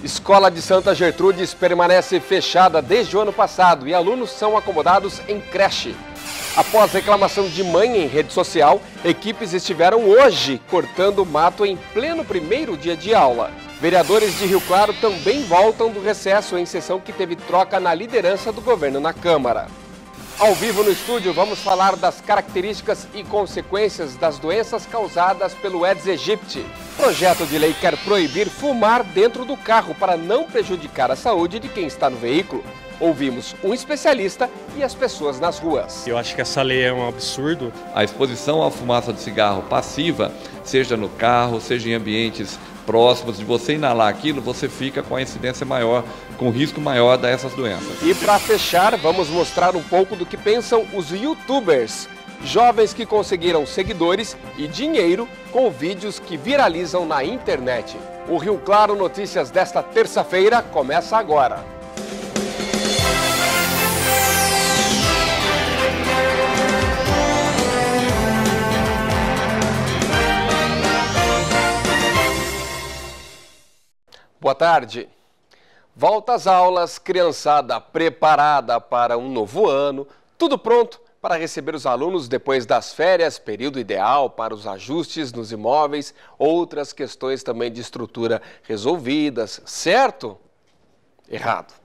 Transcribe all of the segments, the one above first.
Escola de Santa Gertrudes permanece fechada desde o ano passado e alunos são acomodados em creche. Após reclamação de mãe em rede social, equipes estiveram hoje cortando mato em pleno primeiro dia de aula. Vereadores de Rio Claro também voltam do recesso em sessão que teve troca na liderança do governo na Câmara. Ao vivo no estúdio, vamos falar das características e consequências das doenças causadas pelo Aedes aegypti. Projeto de lei quer proibir fumar dentro do carro para não prejudicar a saúde de quem está no veículo. Ouvimos um especialista e as pessoas nas ruas. Eu acho que essa lei é um absurdo. A exposição à fumaça de cigarro passiva, seja no carro, seja em ambientes próximos, de você inalar aquilo, você fica com a incidência maior, com o risco maior dessas doenças. E para fechar, vamos mostrar um pouco do que pensam os youtubers, jovens que conseguiram seguidores e dinheiro com vídeos que viralizam na internet. O Rio Claro Notícias desta terça-feira começa agora. Boa tarde. Volta às aulas, criançada preparada para um novo ano, tudo pronto para receber os alunos depois das férias, período ideal para os ajustes nos imóveis, outras questões também de estrutura resolvidas, certo? Errado.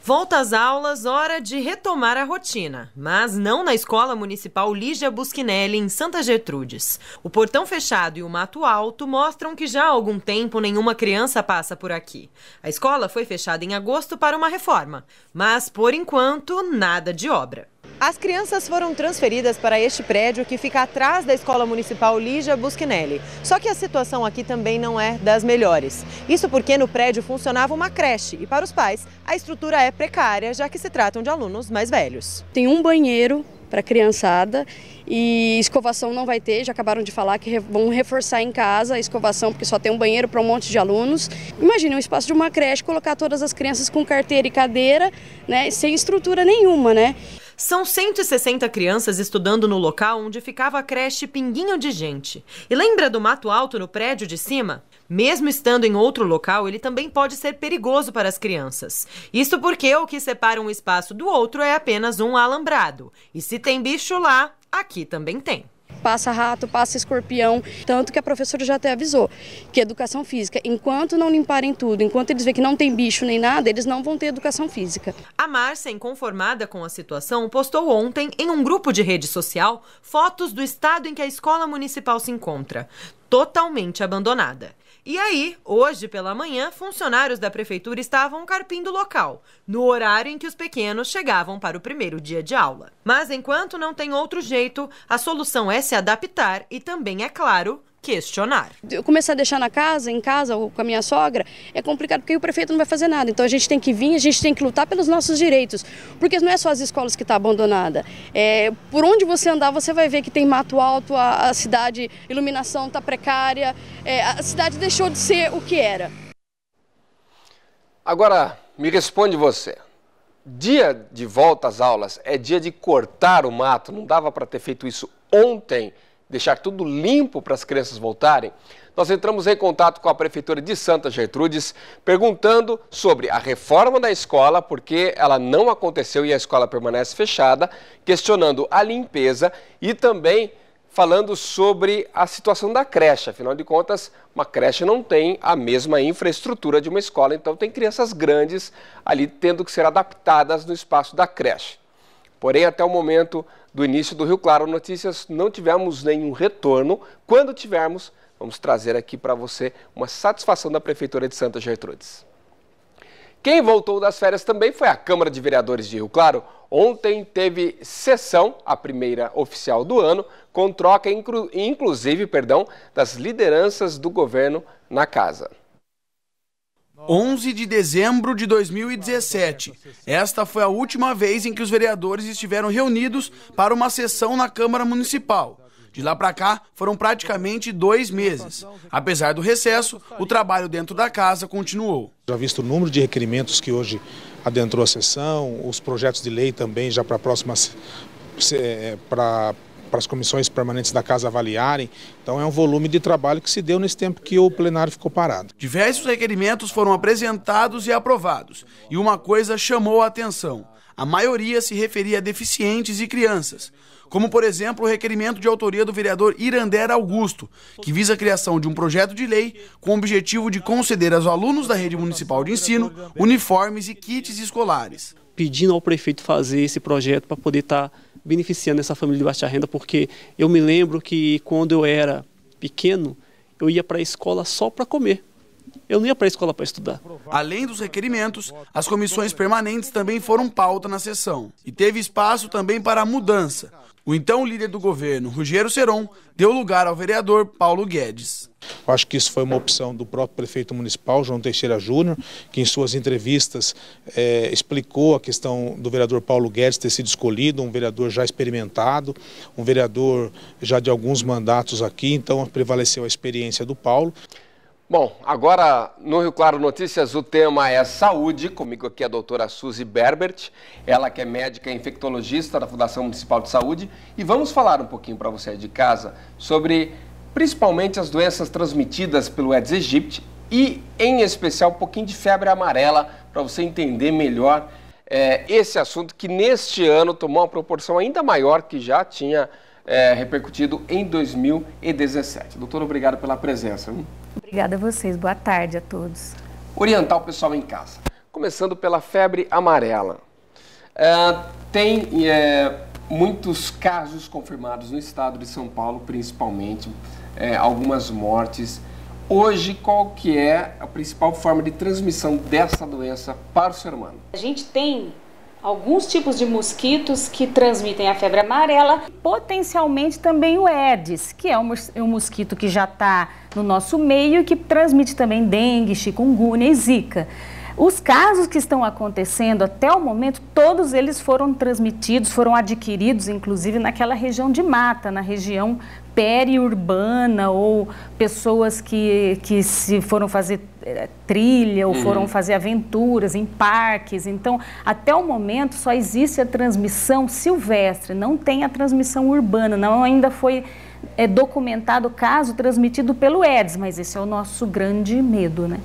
Volta às aulas, hora de retomar a rotina, mas não na Escola Municipal Lígia Buschinelli, em Santa Gertrudes. O portão fechado e o mato alto mostram que já há algum tempo nenhuma criança passa por aqui. A escola foi fechada em agosto para uma reforma, mas, por enquanto, nada de obra. As crianças foram transferidas para este prédio que fica atrás da Escola Municipal Lígia Buschinelli. Só que a situação aqui também não é das melhores. Isso porque no prédio funcionava uma creche e para os pais a estrutura é precária, já que se tratam de alunos mais velhos. Tem um banheiro para a criançada e escovação não vai ter, já acabaram de falar que vão reforçar em casa a escovação porque só tem um banheiro para um monte de alunos. Imagina um espaço de uma creche, colocar todas as crianças com carteira e cadeira, né, sem estrutura nenhuma, né? São 160 crianças estudando no local onde ficava a creche Pinguinho de Gente. E lembra do mato alto no prédio de cima? Mesmo estando em outro local, ele também pode ser perigoso para as crianças. Isso porque o que separa um espaço do outro é apenas um alambrado. E se tem bicho lá, aqui também tem. Passa rato, passa escorpião, tanto que a professora já até avisou que educação física, enquanto não limparem tudo, enquanto eles veem que não tem bicho nem nada, eles não vão ter educação física. A Márcia, inconformada com a situação, postou ontem em um grupo de rede social fotos do estado em que a escola municipal se encontra, totalmente abandonada. E aí, hoje pela manhã, funcionários da prefeitura estavam carpindo o local, no horário em que os pequenos chegavam para o primeiro dia de aula. Mas enquanto não tem outro jeito, a solução é se adaptar e também, é claro, questionar. Eu começar a deixar em casa ou com a minha sogra, é complicado porque o prefeito não vai fazer nada. Então a gente tem que vir, a gente tem que lutar pelos nossos direitos. Porque não é só as escolas que estão abandonadas. Por onde você andar, você vai ver que tem mato alto, a cidade, iluminação está precária, a cidade deixou de ser o que era. Agora, me responde você. Dia de volta às aulas é dia de cortar o mato, não dava para ter feito isso ontem? Deixar tudo limpo para as crianças voltarem? Nós entramos em contato com a Prefeitura de Santa Gertrudes, perguntando sobre a reforma da escola, porque ela não aconteceu e a escola permanece fechada, questionando a limpeza e também falando sobre a situação da creche. Afinal de contas, uma creche não tem a mesma infraestrutura de uma escola, então tem crianças grandes ali tendo que ser adaptadas no espaço da creche. Porém, até o momento do início do Rio Claro Notícias, não tivemos nenhum retorno. Quando tivermos, vamos trazer aqui para você uma satisfação da Prefeitura de Santa Gertrudes. Quem voltou das férias também foi a Câmara de Vereadores de Rio Claro. Ontem teve sessão, a primeira oficial do ano, com troca inclusive das lideranças do governo na casa. 11 de dezembro de 2017. Esta foi a última vez em que os vereadores estiveram reunidos para uma sessão na Câmara Municipal. De lá para cá, foram praticamente 2 meses. Apesar do recesso, o trabalho dentro da casa continuou. Já visto o número de requerimentos que hoje adentrou a sessão, os projetos de lei também já para a próxima, para para as comissões permanentes da casa avaliarem. Então é um volume de trabalho que se deu nesse tempo que o plenário ficou parado. Diversos requerimentos foram apresentados e aprovados, e uma coisa chamou a atenção. A maioria se referia a deficientes e crianças, como, por exemplo, o requerimento de autoria do vereador Irandeira Augusto, que visa a criação de um projeto de lei com o objetivo de conceder aos alunos da rede municipal de ensino uniformes e kits escolares. Pedindo ao prefeito fazer esse projeto para poder estar beneficiando essa família de baixa renda, porque eu me lembro que quando eu era pequeno, eu ia para a escola só para comer. Eu não ia para a escola para estudar. Além dos requerimentos, as comissões permanentes também foram pauta na sessão. E teve espaço também para a mudança. O então líder do governo, Rogério Seron, deu lugar ao vereador Paulo Guedes. Eu acho que isso foi uma opção do próprio prefeito municipal, João Teixeira Júnior, que em suas entrevistas explicou a questão do vereador Paulo Guedes ter sido escolhido, um vereador já experimentado, um vereador já de alguns mandatos aqui, então prevaleceu a experiência do Paulo. Bom, agora no Rio Claro Notícias o tema é saúde. Comigo aqui a doutora Suzy Berbert, ela que é médica infectologista da Fundação Municipal de Saúde. E vamos falar um pouquinho para você aí de casa sobre principalmente as doenças transmitidas pelo Aedes aegypti e em especial um pouquinho de febre amarela para você entender melhor esse assunto que neste ano tomou uma proporção ainda maior que já tinha repercutido em 2017. Doutora, obrigado pela presença. Obrigada a vocês, boa tarde a todos. Orientar o pessoal em casa. Começando pela febre amarela. Tem muitos casos confirmados no estado de São Paulo, principalmente, algumas mortes. Hoje, qual que é a principal forma de transmissão dessa doença para o ser humano? A gente tem alguns tipos de mosquitos que transmitem a febre amarela, potencialmente também o Aedes, que é um mosquito que já está no nosso meio e que transmite também dengue, chikungunya e zika. Os casos que estão acontecendo até o momento, todos eles foram transmitidos, foram adquiridos, inclusive naquela região de mata, na região periurbana, ou pessoas que se foram fazer trilha ou foram fazer aventuras em parques. Então, até o momento só existe a transmissão silvestre, não tem a transmissão urbana, não ainda foi documentado caso transmitido pelo Aedes, mas esse é o nosso grande medo, né?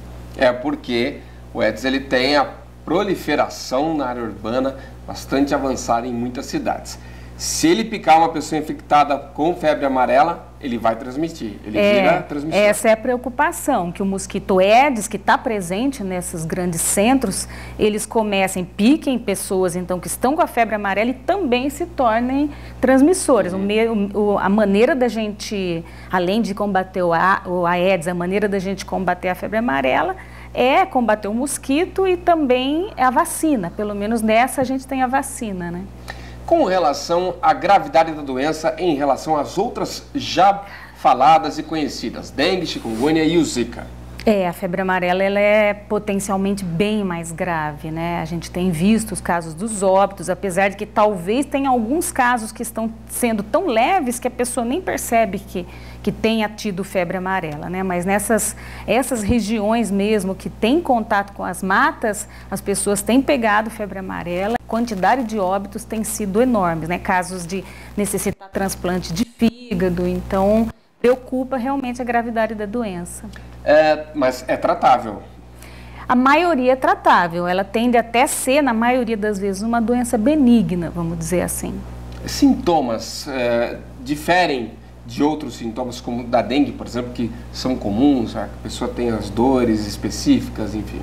Porque o Aedes ele tem a proliferação na área urbana bastante avançada em muitas cidades. Se ele picar uma pessoa infectada com febre amarela, ele vai transmitir, ele vira transmissor. Essa é a preocupação, que o mosquito Aedes, que está presente nesses grandes centros, eles piquem pessoas então que estão com a febre amarela e também se tornem transmissores. A maneira da gente, além de combater o Aedes, a maneira da gente combater a febre amarela é combater o mosquito e também a vacina. Pelo menos nessa a gente tem a vacina, né? Com relação à gravidade da doença em relação às outras já faladas e conhecidas, dengue, chikungunya e o zika. A febre amarela ela é potencialmente bem mais grave, né? A gente tem visto os casos dos óbitos, apesar de que talvez tenha alguns casos que estão sendo tão leves que a pessoa nem percebe que tenha tido febre amarela, né? Mas essas regiões mesmo que têm contato com as matas, as pessoas têm pegado febre amarela, a quantidade de óbitos tem sido enorme, né? Casos de necessitar transplante de fígado, então preocupa realmente a gravidade da doença. Mas é tratável? A maioria é tratável, ela tende até ser, na maioria das vezes, uma doença benigna, vamos dizer assim. Sintomas diferem de outros sintomas, como da dengue, por exemplo, que são comuns, a pessoa tem as dores específicas, enfim?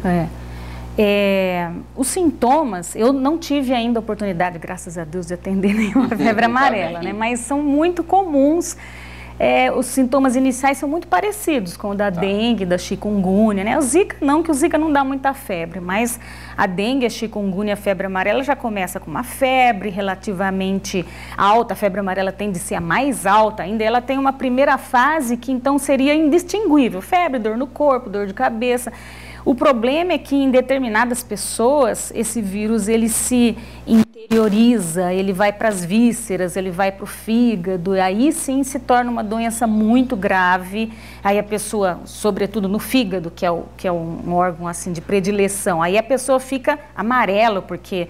Os sintomas, eu não tive ainda a oportunidade, graças a Deus, de atender nenhuma febre amarela, né? Mas são muito comuns. Os sintomas iniciais são muito parecidos com o da dengue, da chikungunya, né? O zika não, que o zika não dá muita febre, mas a dengue, a chikungunya, a febre amarela já começa com uma febre relativamente alta, a febre amarela tende a ser a mais alta ainda, ela tem uma primeira fase que então seria indistinguível, febre, dor no corpo, dor de cabeça. O problema é que em determinadas pessoas esse vírus ele se interioriza, ele vai para as vísceras, ele vai para o fígado, e aí sim se torna uma doença muito grave. Aí a pessoa, sobretudo no fígado, que é um órgão assim de predileção, aí a pessoa fica amarela, porque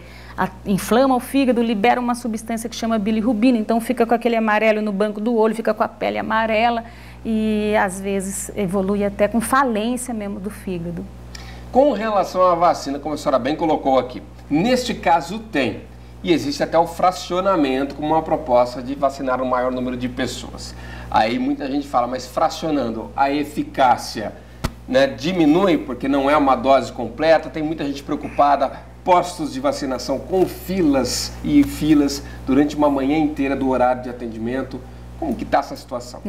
inflama o fígado, libera uma substância que chama bilirrubina, então fica com aquele amarelo no banco do olho, fica com a pele amarela e às vezes evolui até com falência mesmo do fígado. Com relação à vacina, como a senhora bem colocou aqui, neste caso tem, e existe até o fracionamento como uma proposta de vacinar um maior número de pessoas. Aí muita gente fala, mas fracionando, a eficácia, né, diminui porque não é uma dose completa, tem muita gente preocupada, postos de vacinação com filas e filas durante uma manhã inteira do horário de atendimento. Como que está essa situação?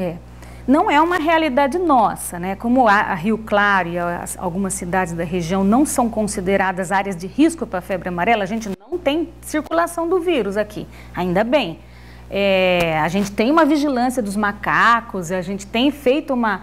Não é uma realidade nossa, né? Como a Rio Claro e algumas cidades da região não são consideradas áreas de risco para a febre amarela, a gente não tem circulação do vírus aqui, ainda bem. A gente tem uma vigilância dos macacos, a gente tem feito uma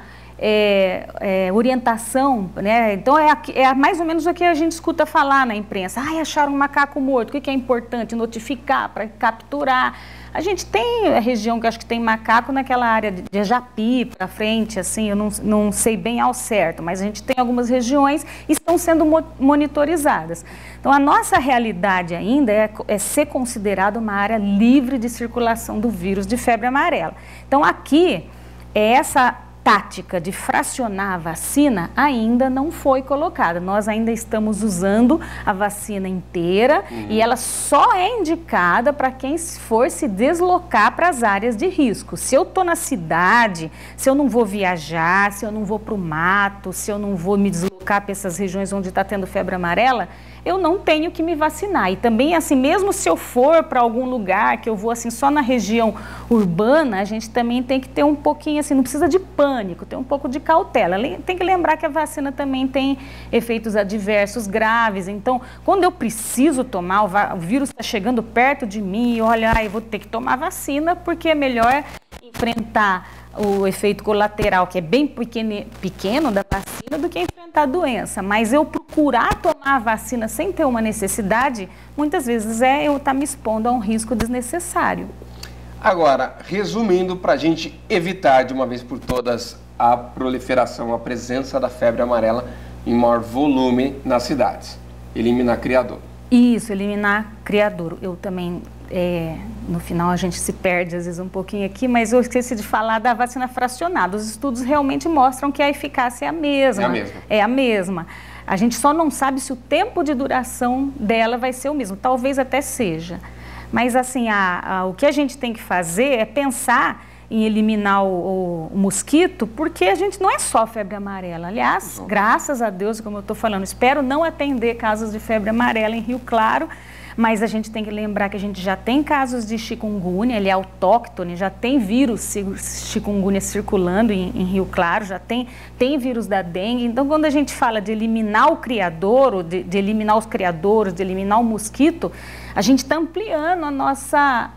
orientação, né? Então é mais ou menos o que a gente escuta falar na imprensa. Acharam um macaco morto, o que é importante? Notificar, para capturar. A gente tem a região que acho que tem macaco naquela área de Japi para frente, assim, eu não sei bem ao certo, mas a gente tem algumas regiões que estão sendo monitorizadas. Então a nossa realidade ainda é ser considerada uma área livre de circulação do vírus de febre amarela. Então aqui essa tática de fracionar a vacina ainda não foi colocada. Nós ainda estamos usando a vacina inteira e ela só é indicada para quem for se deslocar para as áreas de risco. Se eu estou na cidade, se eu não vou viajar, se eu não vou para o mato, se eu não vou me deslocar para essas regiões onde está tendo febre amarela, eu não tenho que me vacinar. E também, assim, mesmo se eu for para algum lugar, que eu vou, assim, só na região urbana, a gente também tem que ter um pouquinho, assim, não precisa de pânico, tem um pouco de cautela. Tem que lembrar que a vacina também tem efeitos adversos graves. Então, quando eu preciso tomar, o vírus está chegando perto de mim, olha, eu vou ter que tomar vacina, porque é melhor enfrentar o efeito colateral, que é bem pequeno da vacina, do que enfrentar a doença. Mas eu procurar tomar a vacina sem ter uma necessidade, muitas vezes eu estar me expondo a um risco desnecessário. Agora, resumindo, para a gente evitar de uma vez por todas a proliferação, a presença da febre amarela em maior volume nas cidades, eliminar criadouro. Isso, eliminar criadouro. Eu também... no final a gente se perde às vezes um pouquinho aqui, mas eu esqueci de falar da vacina fracionada. Os estudos realmente mostram que a eficácia é a mesma. É a mesma. A gente só não sabe se o tempo de duração dela vai ser o mesmo. Talvez até seja. Mas assim, o que a gente tem que fazer é pensar em eliminar o mosquito, porque a gente não é só febre amarela. Aliás, graças a Deus, como eu estou falando, espero não atender casos de febre amarela em Rio Claro, mas a gente tem que lembrar que a gente já tem casos de chikungunya, ele é autóctone, já tem vírus chikungunya circulando em Rio Claro, já tem vírus da dengue. Então, quando a gente fala de eliminar o criadouro, de eliminar os criadouros, de eliminar o mosquito, a gente está ampliando a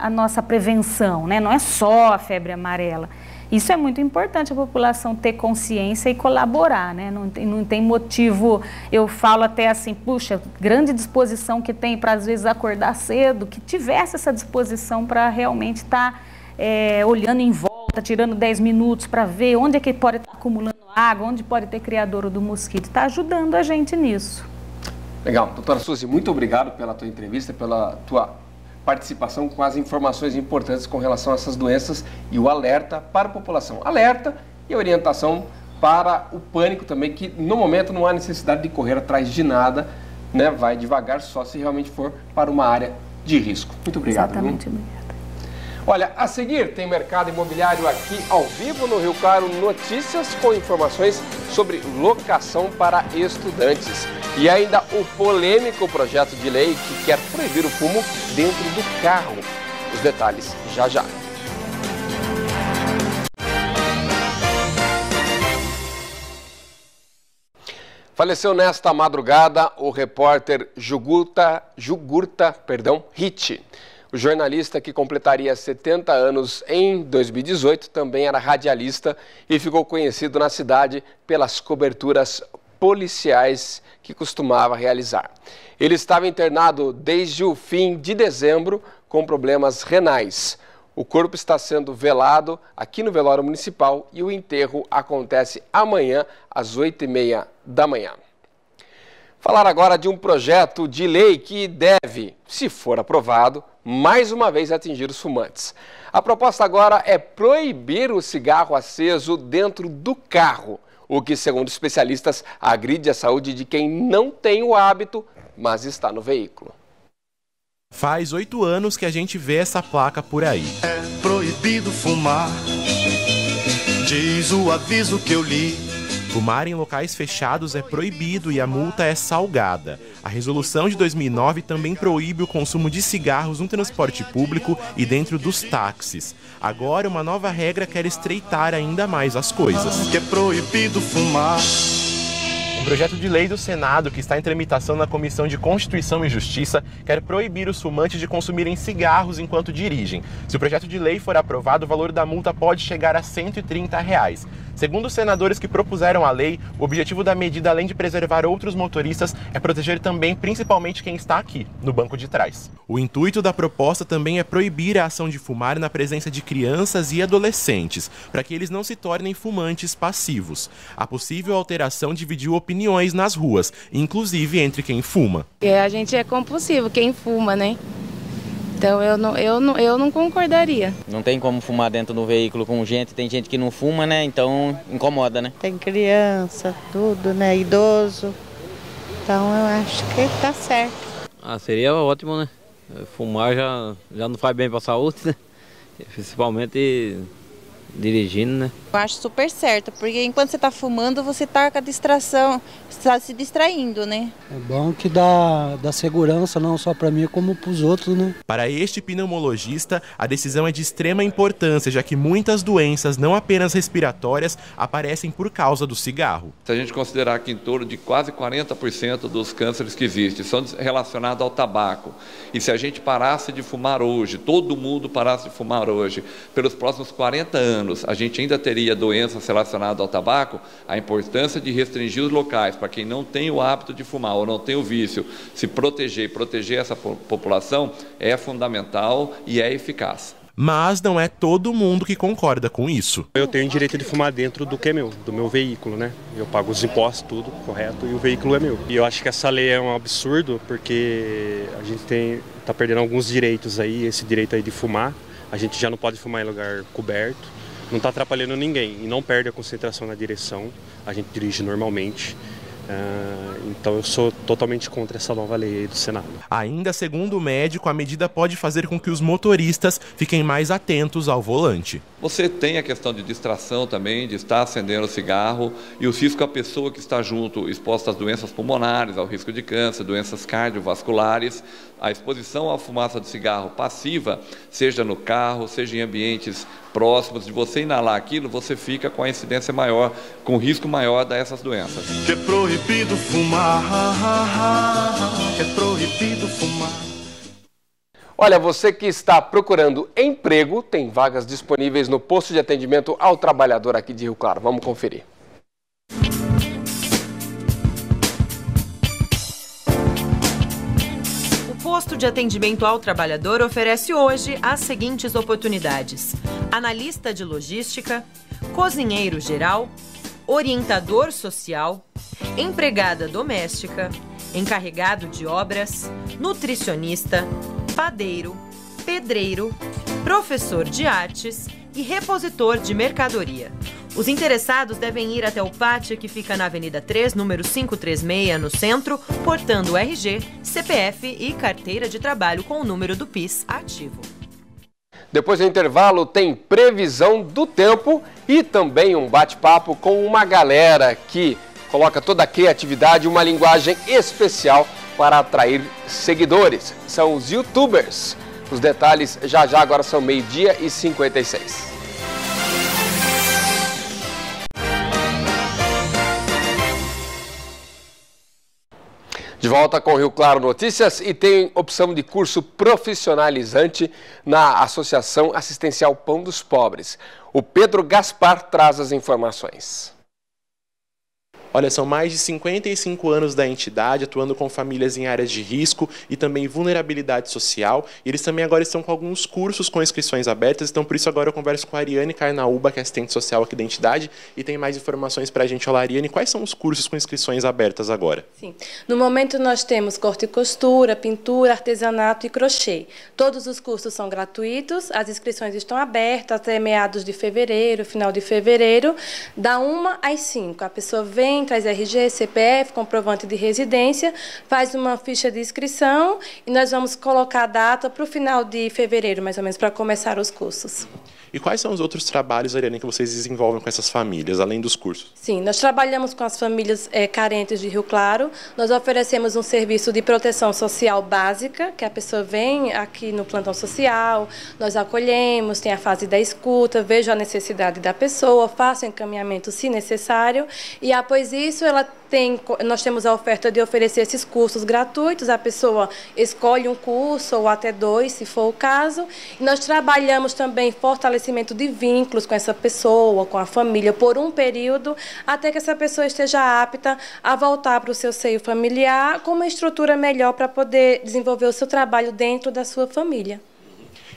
nossa prevenção, né? Não é só a febre amarela. Isso é muito importante, a população ter consciência e colaborar, né? Não tem motivo, eu falo até assim, puxa, grande disposição que tem para às vezes acordar cedo, que tivesse essa disposição para realmente estar olhando em volta, tirando 10 minutos para ver onde é que pode estar acumulando água, onde pode ter criadouro do mosquito, está ajudando a gente nisso. Legal. Doutora Suzy, muito obrigado pela tua entrevista, pela tua participação com as informações importantes com relação a essas doenças e o alerta para a população. Alerta e orientação para o pânico também, que no momento não há necessidade de correr atrás de nada, né? Vai devagar só se realmente for para uma área de risco. Muito obrigado. Exatamente, obrigada. Olha, a seguir tem Mercado Imobiliário aqui ao vivo no Rio Claro, notícias com informações sobre locação para estudantes. E ainda o polêmico projeto de lei que quer proibir o fumo dentro do carro. Os detalhes já já. Faleceu nesta madrugada o repórter Jugurta Hit. O jornalista, que completaria 70 anos em 2018, também era radialista e ficou conhecido na cidade pelas coberturas policiais que costumava realizar. Ele estava internado desde o fim de dezembro com problemas renais. O corpo está sendo velado aqui no velório municipal e o enterro acontece amanhã às 8h30 da manhã. Falar agora de um projeto de lei que deve, se for aprovado, mais uma vez atingir os fumantes. A proposta agora é proibir o cigarro aceso dentro do carro, o que, segundo especialistas, agride a saúde de quem não tem o hábito, mas está no veículo. Faz 8 anos que a gente vê essa placa por aí. É proibido fumar, diz o aviso que eu li. Fumar em locais fechados é proibido e a multa é salgada. A resolução de 2009 também proíbe o consumo de cigarros no transporte público e dentro dos táxis. Agora, uma nova regra quer estreitar ainda mais as coisas. Que é proibido fumar. Um projeto de lei do Senado, que está em tramitação na Comissão de Constituição e Justiça, quer proibir os fumantes de consumirem cigarros enquanto dirigem. Se o projeto de lei for aprovado, o valor da multa pode chegar a R$ 130. Segundo os senadores que propuseram a lei, o objetivo da medida, além de preservar outros motoristas, é proteger também principalmente quem está aqui, no banco de trás. O intuito da proposta também é proibir a ação de fumar na presença de crianças e adolescentes, para que eles não se tornem fumantes passivos. A possível alteração dividiu opiniões nas ruas, inclusive entre quem fuma. A gente é compulsivo, quem fuma, né? Então eu não concordaria. Não tem como fumar dentro do veículo com gente, tem gente que não fuma, né? Então incomoda, né? Tem criança, tudo, né? Idoso. Então eu acho que tá certo. Seria ótimo, né? Fumar já não faz bem para a saúde, né? Principalmente dirigindo, né? Eu acho super certo, porque enquanto você está fumando, você está com a distração, está se distraindo, né? É bom que dá segurança não só para mim, como para os outros, né? Para este pneumologista, a decisão é de extrema importância, já que muitas doenças, não apenas respiratórias, aparecem por causa do cigarro. Se a gente considerar que em torno de quase 40% dos cânceres que existem são relacionados ao tabaco, e se a gente parasse de fumar hoje, todo mundo parasse de fumar hoje, pelos próximos 40 anos, a gente ainda teria doenças relacionadas ao tabaco, a importância de restringir os locais para quem não tem o hábito de fumar ou não tem o vício, se proteger e proteger essa população é fundamental e é eficaz. Mas não é todo mundo que concorda com isso. Eu tenho direito de fumar dentro do meu veículo, né? Eu pago os impostos, tudo correto, e o veículo é meu. E eu acho que essa lei é um absurdo, porque a gente tá perdendo alguns direitos aí, esse direito aí de fumar. A gente já não pode fumar em lugar coberto. Não está atrapalhando ninguém e não perde a concentração na direção, a gente dirige normalmente, então eu sou totalmente contra essa nova lei aí do Senado. Ainda segundo o médico, a medida pode fazer com que os motoristas fiquem mais atentos ao volante. Você tem a questão de distração também, de estar acendendo o cigarro e o risco à pessoa que está junto, exposta às doenças pulmonares, ao risco de câncer, doenças cardiovasculares. A exposição à fumaça de cigarro passiva, seja no carro, seja em ambientes próximos, de você inalar aquilo, você fica com a incidência maior, com o risco maior dessas doenças. Que é proibido fumar, que é proibido fumar. Olha, você que está procurando emprego, tem vagas disponíveis no posto de atendimento ao trabalhador aqui de Rio Claro. Vamos conferir. O posto de atendimento ao trabalhador oferece hoje as seguintes oportunidades: analista de logística, cozinheiro geral, orientador social, empregada doméstica, encarregado de obras, nutricionista, padeiro, pedreiro, professor de artes e repositor de mercadoria. Os interessados devem ir até o pátio que fica na Avenida 3, número 536, no centro, portando RG, CPF e carteira de trabalho com o número do PIS ativo. Depois do intervalo tem previsão do tempo e também um bate-papo com uma galera que coloca toda a criatividade e uma linguagem especial para atrair seguidores. São os YouTubers. Os detalhes já agora são 12h56. De volta com Rio Claro Notícias e tem opção de curso profissionalizante na Associação Assistencial Pão dos Pobres. O Pedro Gaspar traz as informações. Olha, são mais de 55 anos da entidade, atuando com famílias em áreas de risco e também vulnerabilidade social. E eles também agora estão com alguns cursos com inscrições abertas, então por isso agora eu converso com a Ariane Carnaúba, que é assistente social aqui da entidade, e tem mais informações para a gente. Olá, Ariane, quais são os cursos com inscrições abertas agora? Sim, no momento nós temos corte e costura, pintura, artesanato e crochê. Todos os cursos são gratuitos, as inscrições estão abertas até meados de fevereiro, final de fevereiro, da 1 às 5. A pessoa vem, traz RG, CPF, comprovante de residência, faz uma ficha de inscrição e nós vamos colocar a data para o final de fevereiro, mais ou menos, para começar os cursos. E quais são os outros trabalhos, Ariane, que vocês desenvolvem com essas famílias, além dos cursos? Sim, nós trabalhamos com as famílias carentes de Rio Claro. Nós oferecemos um serviço de proteção social básica, que a pessoa vem aqui no plantão social, nós acolhemos, tem a fase da escuta, vejo a necessidade da pessoa, faço encaminhamento se necessário, e após isso nós temos a oferta de oferecer esses cursos gratuitos, a pessoa escolhe um curso ou até 2, se for o caso. E nós trabalhamos também fortalecimento de vínculos com essa pessoa, com a família, por um período, até que essa pessoa esteja apta a voltar para o seu seio familiar com uma estrutura melhor para poder desenvolver o seu trabalho dentro da sua família.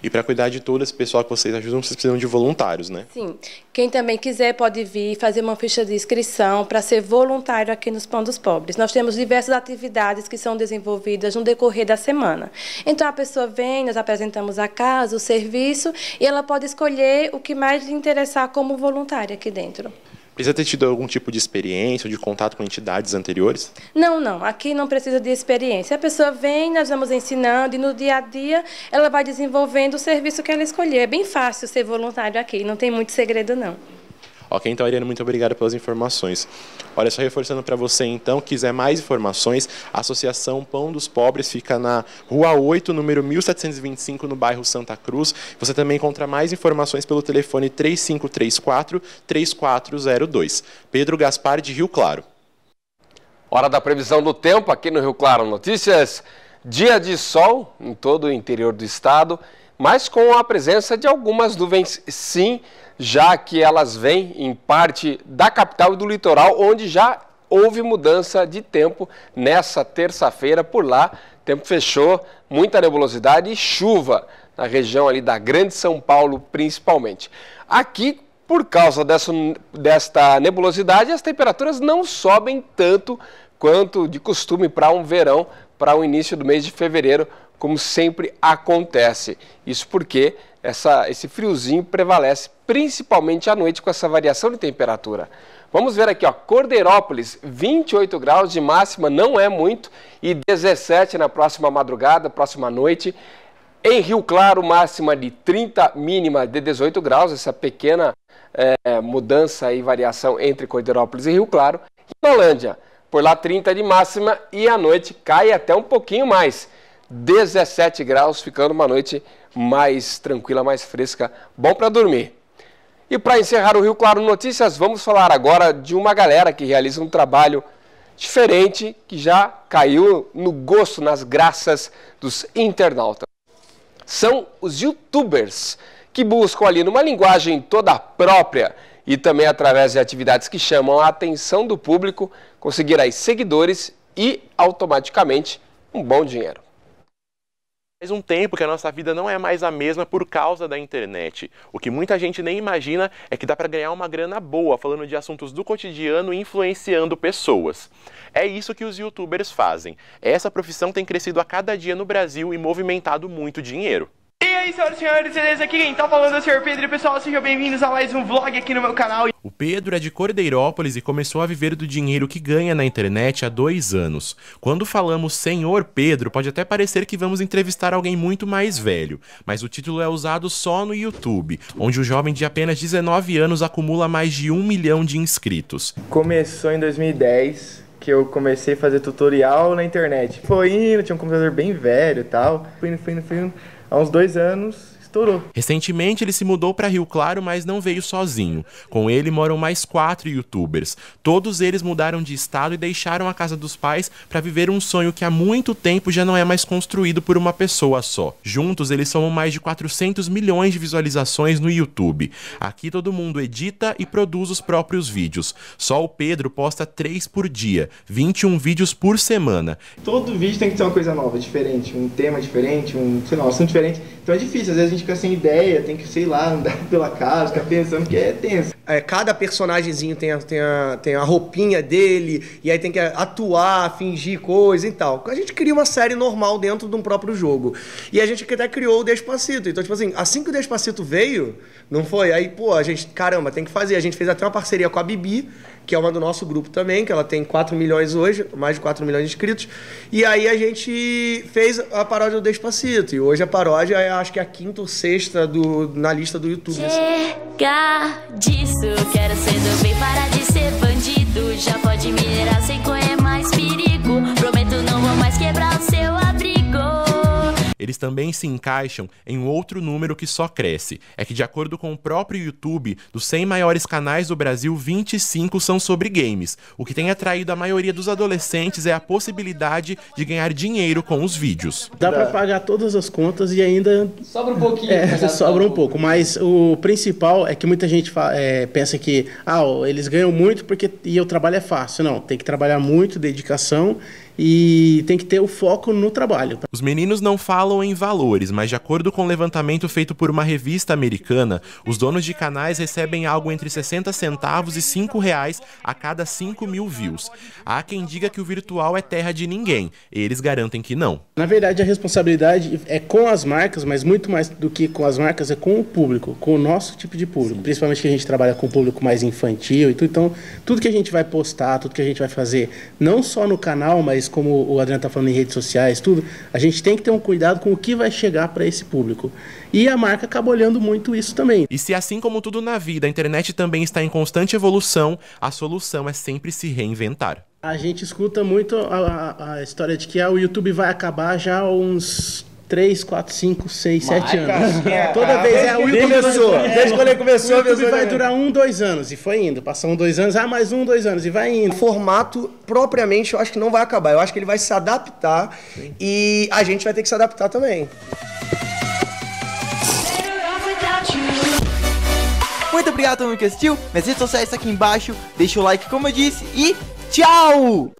E para cuidar de todo esse pessoal que vocês ajudam, vocês precisam de voluntários, né? Sim. Quem também quiser pode vir fazer uma ficha de inscrição para ser voluntário aqui nos Pão dos Pobres. Nós temos diversas atividades que são desenvolvidas no decorrer da semana. Então, a pessoa vem, nós apresentamos a casa, o serviço, e ela pode escolher o que mais lhe interessar como voluntária aqui dentro. Precisa ter tido algum tipo de experiência ou de contato com entidades anteriores? Não. Aqui não precisa de experiência. A pessoa vem, nós vamos ensinando e no dia a dia ela vai desenvolvendo o serviço que ela escolher. É bem fácil ser voluntário aqui, não tem muito segredo não. Ok, então, Ariane, muito obrigado pelas informações. Olha, só reforçando para você, então, quiser mais informações, a Associação Pão dos Pobres fica na Rua 8, número 1725, no bairro Santa Cruz. Você também encontra mais informações pelo telefone 3534-3402. Pedro Gaspar, de Rio Claro. Hora da previsão do tempo aqui no Rio Claro Notícias. Dia de sol em todo o interior do estado, mas com a presença de algumas nuvens, sim, já que elas vêm em parte da capital e do litoral, onde já houve mudança de tempo nessa terça-feira. Por lá, o tempo fechou, muita nebulosidade e chuva na região ali da Grande São Paulo, principalmente. Aqui, por causa desta nebulosidade, as temperaturas não sobem tanto quanto de costume para um verão, para o início do mês de fevereiro, como sempre acontece. Isso porque esse friozinho prevalece principalmente à noite com essa variação de temperatura. Vamos ver aqui, ó, Cordeirópolis, 28 graus de máxima, não é muito, e 17 na próxima madrugada, próxima noite. Em Rio Claro, máxima de 30, mínima de 18 graus, essa pequena mudança e variação entre Cordeirópolis e Rio Claro. Rinolândia, por lá 30 de máxima e à noite cai até um pouquinho mais, 17 graus, ficando uma noite mais tranquila, mais fresca, bom para dormir. E para encerrar o Rio Claro Notícias, vamos falar agora de uma galera que realiza um trabalho diferente, que já caiu no gosto, nas graças dos internautas. São os youtubers, que buscam ali numa linguagem toda própria e também através de atividades que chamam a atenção do público, conseguir aí seguidores e automaticamente um bom dinheiro. Faz um tempo que a nossa vida não é mais a mesma por causa da internet. O que muita gente nem imagina é que dá para ganhar uma grana boa falando de assuntos do cotidiano e influenciando pessoas. É isso que os youtubers fazem. Essa profissão tem crescido a cada dia no Brasil e movimentado muito dinheiro. E aí, senhoras e senhores, beleza? Aqui quem tá falando é o Sr. Pedro e pessoal, sejam bem-vindos a mais um vlog aqui no meu canal. O Pedro é de Cordeirópolis e começou a viver do dinheiro que ganha na internet há 2 anos. Quando falamos Senhor Pedro, pode até parecer que vamos entrevistar alguém muito mais velho, mas o título é usado só no YouTube, onde o jovem de apenas 19 anos acumula mais de 1 milhão de inscritos. Começou em 2010, que eu comecei a fazer tutorial na internet. Foi indo, tinha um computador bem velho e tal, fui indo. Há uns 2 anos, estourou. Recentemente ele se mudou para Rio Claro, mas não veio sozinho. Com ele moram mais 4 youtubers. Todos eles mudaram de estado e deixaram a casa dos pais para viver um sonho que há muito tempo já não é mais construído por uma pessoa só. Juntos eles somam mais de 400 milhões de visualizações no YouTube. Aqui todo mundo edita e produz os próprios vídeos. Só o Pedro posta 3 por dia, 21 vídeos por semana. Todo vídeo tem que ter uma coisa nova, diferente, um tema diferente, um assunto diferente. Então é difícil, às vezes a gente fica sem ideia, tem que, sei lá, andar pela casa, ficar pensando que é tenso. Cada personagemzinho tem a roupinha dele, e aí tem que atuar, fingir coisa e tal. A gente cria uma série normal dentro de um próprio jogo. E a gente até criou o Despacito. Então, tipo assim que o Despacito veio, não foi? Aí, pô, a gente, caramba, tem que fazer. A gente fez até uma parceria com a Bibi, que é uma do nosso grupo também, que ela tem 4 milhões hoje, mais de 4 milhões de inscritos. E aí a gente fez a paródia do Despacito. E hoje a paródia é, acho que a 5ª ou 6ª na lista do YouTube. Chega disso, quero ser do bem, parar de ser bandido. Já pode minerar sem correr mais perigo. Prometo não vou mais quebrar o seu abrigo. Eles também se encaixam em um outro número que só cresce. É que, de acordo com o próprio YouTube, dos 100 maiores canais do Brasil, 25 são sobre games. O que tem atraído a maioria dos adolescentes é a possibilidade de ganhar dinheiro com os vídeos. Dá para pagar todas as contas e ainda... Sobra um pouquinho. Sobra um pouco. Mas o principal é que muita gente pensa que eles ganham muito e o trabalho é fácil. Não, tem que trabalhar muito, dedicação, e tem que ter o foco no trabalho. Os meninos não falam em valores, mas de acordo com um levantamento feito por uma revista americana, os donos de canais recebem algo entre 60 centavos e R$5 a cada 5 mil views. Há quem diga que o virtual é terra de ninguém. Eles garantem que não. Na verdade, a responsabilidade é com as marcas, mas muito mais do que com as marcas é com o público, com o nosso tipo de público. Sim. Principalmente que a gente trabalha com o público mais infantil e tudo. Então, tudo que a gente vai postar, tudo que a gente vai fazer, não só no canal, mas como o Adriano está falando em redes sociais, tudo, a gente tem que ter um cuidado com o que vai chegar para esse público. E a marca acaba olhando muito isso também. E se assim como tudo na vida, a internet também está em constante evolução, a solução é sempre se reinventar. A gente escuta muito a história de que o YouTube vai acabar já há uns 3, 4, 5, 6, 7 anos. Toda vez o YouTube começou. Desde quando ele começou, o YouTube vai durar 1, 2 anos. E foi indo. Passou 1, 2 anos, mais 1, 2 anos. E vai indo. O formato, propriamente, eu acho que não vai acabar. Eu acho que ele vai se adaptar. Sim. E a gente vai ter que se adaptar também. Muito obrigado a todo mundo que assistiu. Minhas redes sociais estão aqui embaixo. Deixa o like, como eu disse. E tchau!